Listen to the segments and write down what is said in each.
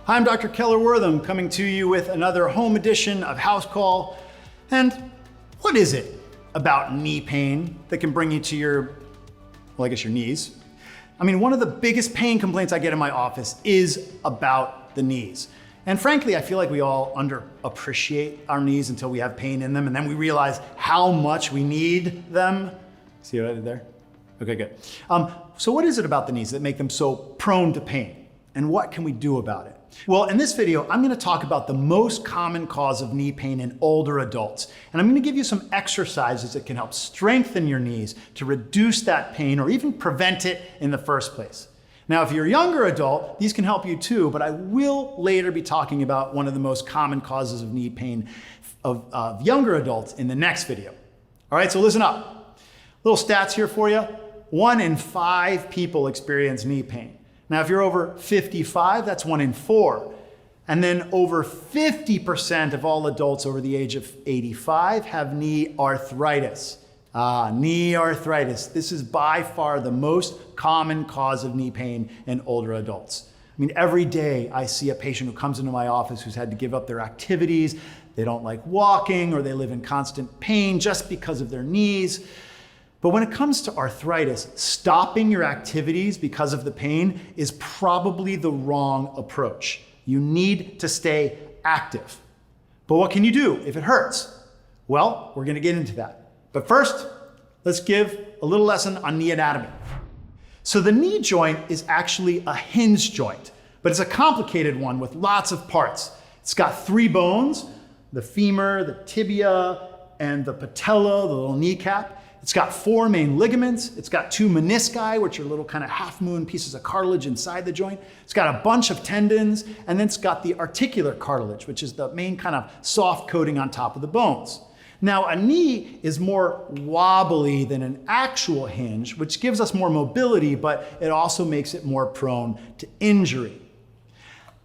Hi, I'm Dr. Keller Wortham coming to you with another home edition of House Call. And what is it about knee pain that can bring you to your knees? I mean, one of the biggest pain complaints I get in my office is about the knees. And frankly, I feel like we all underappreciate our knees until we have pain in them, and then we realize how much we need them. See what I did there? Okay, good. So what is it about the knees that make them so prone to pain? And what can we do about it? Well, in this video, I'm gonna talk about the most common cause of knee pain in older adults. And I'm gonna give you some exercises that can help strengthen your knees to reduce that pain or even prevent it in the first place. Now, if you're a younger adult, these can help you too, but I will later be talking about one of the most common causes of knee pain of younger adults in the next video. All right, so listen up. Little stats here for you. 1 in 5 people experience knee pain. Now, if you're over 55, that's 1 in 4. And then over 50% of all adults over the age of 85 have knee arthritis. Knee arthritis. This is by far the most common cause of knee pain in older adults. I mean, every day I see a patient who comes into my office who's had to give up their activities. They don't like walking or they live in constant pain just because of their knees. But when it comes to arthritis, stopping your activities because of the pain is probably the wrong approach. You need to stay active. But what can you do if it hurts? Well, we're gonna get into that. But first, let's give a little lesson on knee anatomy. So the knee joint is actually a hinge joint, but it's a complicated one with lots of parts. It's got 3 bones, the femur, the tibia, and the patella, the little kneecap. It's got 4 main ligaments. It's got 2 menisci, which are little kind of half-moon pieces of cartilage inside the joint. It's got a bunch of tendons, and then it's got the articular cartilage, which is the main kind of soft coating on top of the bones. Now, a knee is more wobbly than an actual hinge, which gives us more mobility, but it also makes it more prone to injury.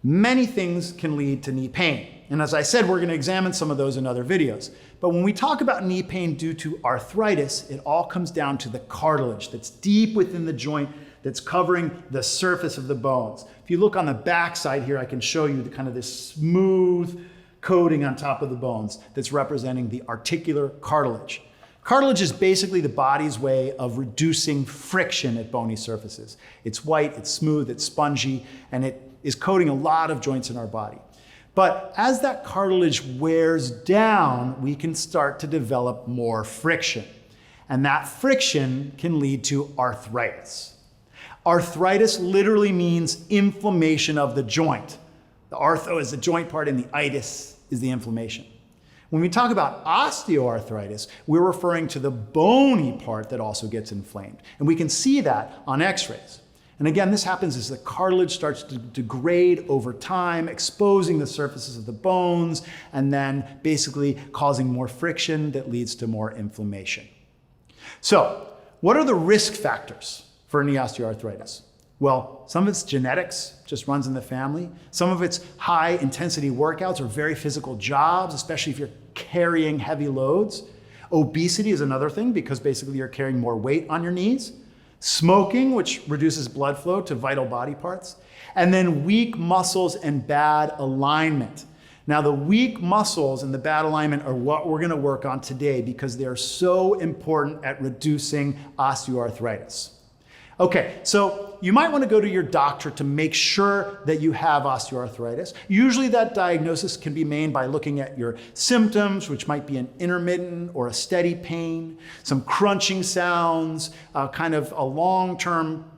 Many things can lead to knee pain. And as I said, we're gonna examine some of those in other videos. But when we talk about knee pain due to arthritis, it all comes down to the cartilage that's deep within the joint that's covering the surface of the bones. If you look on the back side here, I can show you the kind of this smooth coating on top of the bones that's representing the articular cartilage. Cartilage is basically the body's way of reducing friction at bony surfaces. It's white, it's smooth, it's spongy, and it is coating a lot of joints in our body. But as that cartilage wears down, we can start to develop more friction. And that friction can lead to arthritis. Arthritis literally means inflammation of the joint. The artho is the joint part and the itis is the inflammation. When we talk about osteoarthritis, we're referring to the bony part that also gets inflamed. And we can see that on x-rays. And again, this happens as the cartilage starts to degrade over time, exposing the surfaces of the bones, and then basically causing more friction that leads to more inflammation. So, what are the risk factors for knee osteoarthritis? Well, some of it's genetics, just runs in the family. Some of it's high intensity workouts or very physical jobs, especially if you're carrying heavy loads. Obesity is another thing because basically you're carrying more weight on your knees. Smoking, which reduces blood flow to vital body parts. And then weak muscles and bad alignment. Now, the weak muscles and the bad alignment are what we're gonna work on today because they're so important at reducing osteoarthritis. Okay, so you might want to go to your doctor to make sure that you have osteoarthritis. Usually that diagnosis can be made by looking at your symptoms, which might be an intermittent or a steady pain, some crunching sounds, kind of a long-term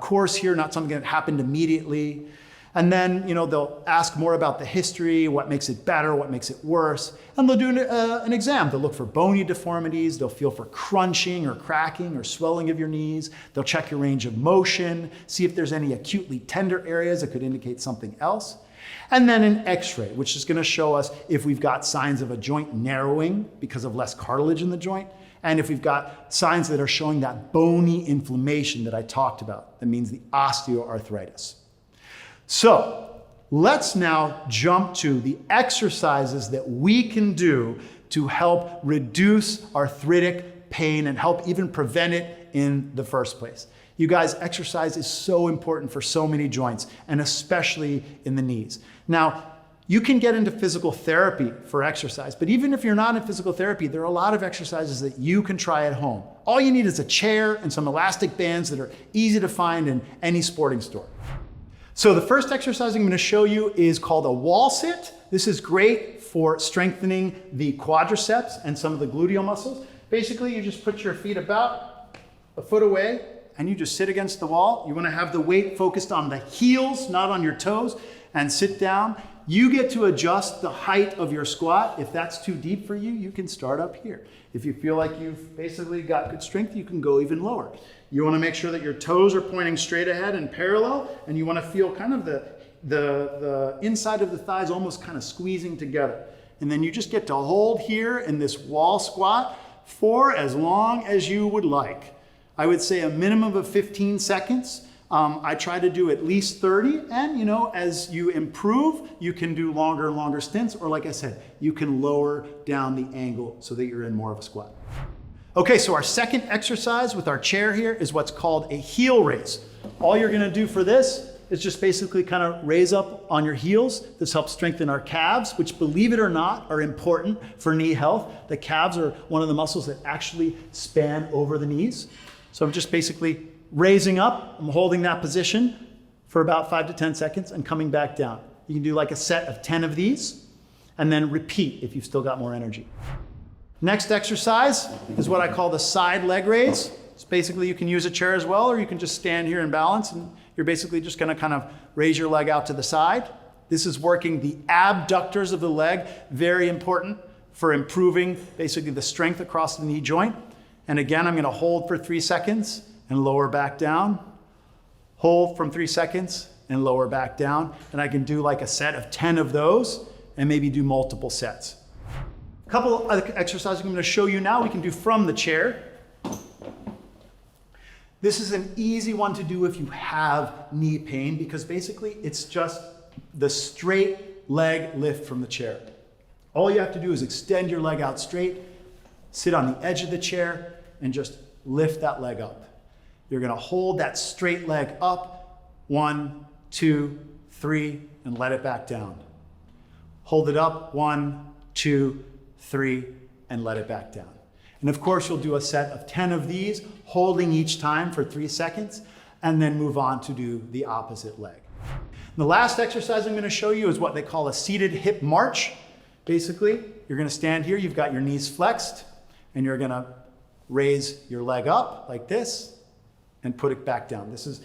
course here, not something that happened immediately. And then, they'll ask more about the history, what makes it better, what makes it worse. And they'll do an exam. They'll look for bony deformities. They'll feel for crunching or cracking or swelling of your knees. They'll check your range of motion, see if there's any acutely tender areas that could indicate something else. And then an x-ray, which is gonna show us if we've got signs of a joint narrowing because of less cartilage in the joint, and if we've got signs that are showing that bony inflammation that I talked about. That means the osteoarthritis. So let's now jump to the exercises that we can do to help reduce arthritic pain and help even prevent it in the first place. You guys, exercise is so important for so many joints, and especially in the knees. Now, you can get into physical therapy for exercise, but even if you're not in physical therapy, there are a lot of exercises that you can try at home. All you need is a chair and some elastic bands that are easy to find in any sporting store. So the first exercise I'm going to show you is called a wall sit. This is great for strengthening the quadriceps and some of the gluteal muscles. Basically, you just put your feet about a foot away and you just sit against the wall. You want to have the weight focused on the heels, not on your toes, and sit down. You get to adjust the height of your squat. If that's too deep for you, you can start up here. If you feel like you've basically got good strength, you can go even lower. You want to make sure that your toes are pointing straight ahead and parallel, and you want to feel kind of the inside of the thighs almost kind of squeezing together. And then you just get to hold here in this wall squat for as long as you would like. I would say a minimum of 15 seconds. I try to do at least 30, and as you improve, you can do longer and longer stints, or like I said, you can lower down the angle so that you're in more of a squat. Okay, so our second exercise with our chair here is what's called a heel raise. All you're gonna do for this is just basically kind of raise up on your heels. This helps strengthen our calves, which, believe it or not, are important for knee health. The calves are one of the muscles that actually span over the knees. So I'm just basically raising up, I'm holding that position for about 5 to 10 seconds and coming back down. You can do like a set of 10 of these and then repeat if you've still got more energy. Next exercise is what I call the side leg raise. It's basically, you can use a chair as well, or you can just stand here and balance, and you're basically just gonna kind of raise your leg out to the side. This is working the abductors of the leg, very important for improving basically the strength across the knee joint. And again, I'm gonna hold for 3 seconds and lower back down. Hold from 3 seconds and lower back down. And I can do like a set of 10 of those and maybe do multiple sets. A couple of exercises I'm going to show you now we can do from the chair. This is an easy one to do if you have knee pain, because basically it's just the straight leg lift from the chair. All you have to do is extend your leg out straight, sit on the edge of the chair, and just lift that leg up. You're gonna hold that straight leg up, 1, 2, 3, and let it back down. Hold it up, 1, 2, 3, and let it back down. And of course, you'll do a set of 10 of these, holding each time for 3 seconds, and then move on to do the opposite leg. And the last exercise I'm gonna show you is what they call a seated hip march. Basically, you're gonna stand here, you've got your knees flexed, and you're gonna raise your leg up like this, and put it back down. This is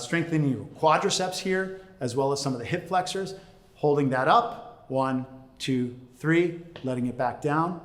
strengthening your quadriceps here, as well as some of the hip flexors. Holding that up, 1, 2, 3, letting it back down.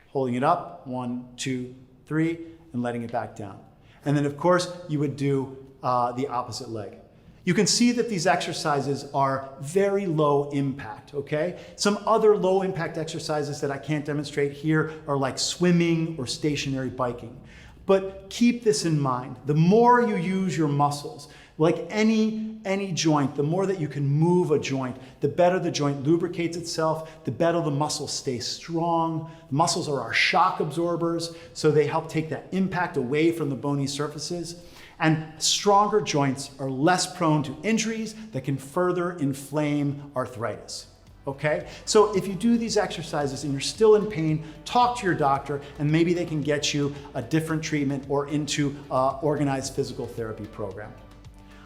Holding it up, 1, 2, 3, and letting it back down. And then of course, you would do the opposite leg. You can see that these exercises are very low impact, okay? Some other low impact exercises that I can't demonstrate here are like swimming or stationary biking. But keep this in mind. The more you use your muscles, like any joint, the more that you can move a joint, the better the joint lubricates itself, the better the muscles stay strong. The muscles are our shock absorbers, so they help take that impact away from the bony surfaces. And stronger joints are less prone to injuries that can further inflame arthritis. Okay? So if you do these exercises and you're still in pain, talk to your doctor and maybe they can get you a different treatment or into an organized physical therapy program.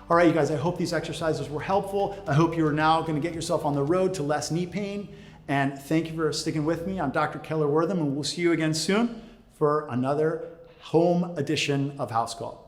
All right, you guys, I hope these exercises were helpful. I hope you are now going to get yourself on the road to less knee pain. And thank you for sticking with me. I'm Dr. Keller Wortham, and we'll see you again soon for another home edition of House Call.